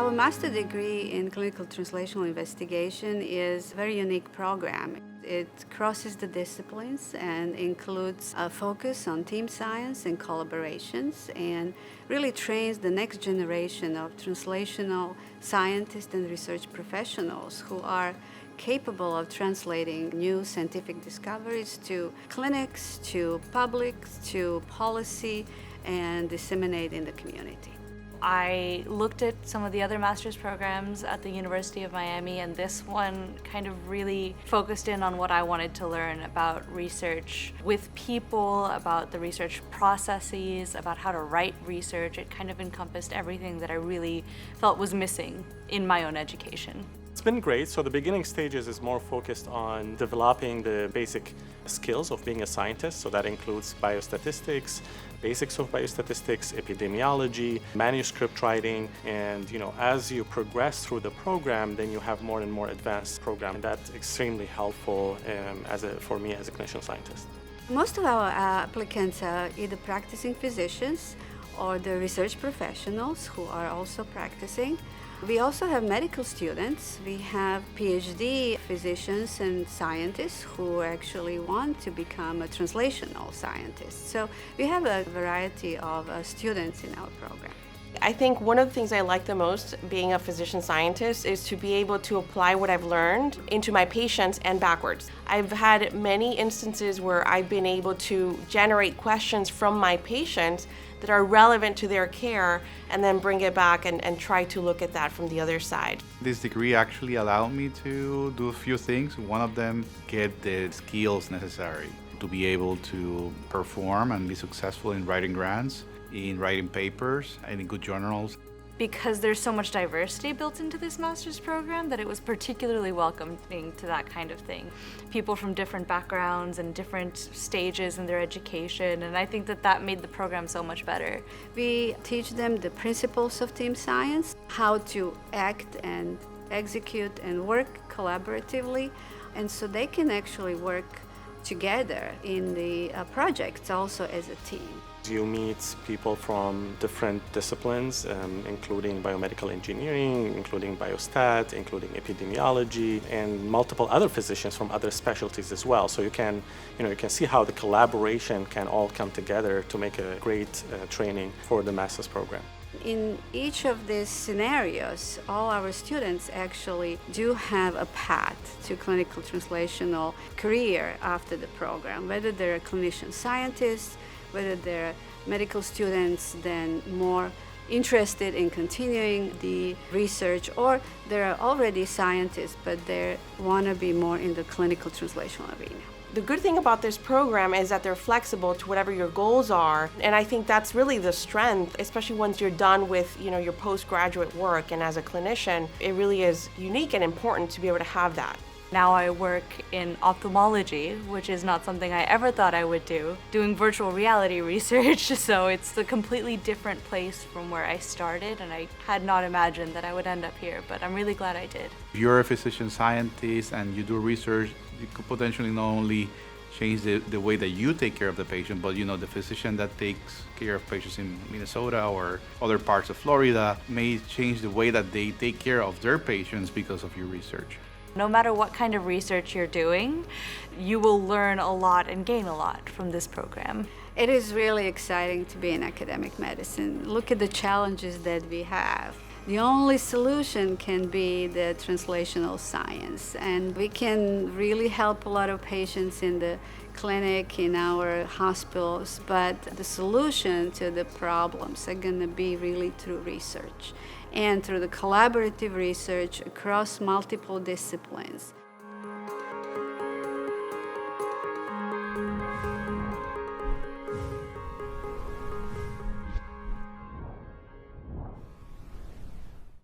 Our master degree in clinical translational investigation is a very unique program. It crosses the disciplines and includes a focus on team science and collaborations, and really trains the next generation of translational scientists and research professionals who are capable of translating new scientific discoveries to clinics, to publics, to policy, and disseminate in the community. I looked at some of the other master's programs at the University of Miami, and this one kind of really focused in on what I wanted to learn about research with people, about the research processes, about how to write research. It kind of encompassed everything that I really felt was missing in my own education. It's been great. So the beginning stages is more focused on developing the basic skills of being a scientist. So that includes biostatistics, basics of biostatistics, epidemiology, manuscript writing, and as you progress through the program, then you have more and more advanced program. And that's extremely helpful for me as a clinician scientist. Most of our applicants are either practicing physicians or the research professionals who are also practicing. We also have medical students. We have PhD physicians and scientists who actually want to become a translational scientist. So we have a variety of students in our program. I think one of the things I like the most being a physician scientist is to be able to apply what I've learned into my patients and backwards. I've had many instances where I've been able to generate questions from my patients that are relevant to their care and then bring it back and try to look at that from the other side. This degree actually allowed me to do a few things. One of them, get the skills necessary to be able to perform and be successful in writing grants, in writing papers, and in good journals. Because there's so much diversity built into this master's program that it was particularly welcoming to that kind of thing. People from different backgrounds and different stages in their education, and I think that made the program so much better. We teach them the principles of team science, how to act and execute and work collaboratively, and so they can actually work together in the projects also as a team. You meet people from different disciplines, including biomedical engineering, including biostat, including epidemiology, and multiple other physicians from other specialties as well. So you can see how the collaboration can all come together to make a great training for the master's program. In each of these scenarios, all our students actually do have a path to clinical translational career after the program, whether they're clinician scientists, whether they're medical students, then more interested in continuing the research, or they're already scientists, but they want to be more in the clinical translational arena. The good thing about this program is that they're flexible to whatever your goals are, and I think that's really the strength, especially once you're done with your postgraduate work. And as a clinician, it really is unique and important to be able to have that. Now I work in ophthalmology, which is not something I ever thought I would do, doing virtual reality research, so it's a completely different place from where I started, and I had not imagined that I would end up here, but I'm really glad I did. If you're a physician scientist and you do research, you could potentially not only change the way that you take care of the patient, but the physician that takes care of patients in Minnesota or other parts of Florida may change the way that they take care of their patients because of your research. No matter what kind of research you're doing, you will learn a lot and gain a lot from this program. It is really exciting to be in academic medicine. Look at the challenges that we have. The only solution can be the translational science, and we can really help a lot of patients in the clinic, in our hospitals, but the solution to the problems are going to be really through research and through the collaborative research across multiple disciplines.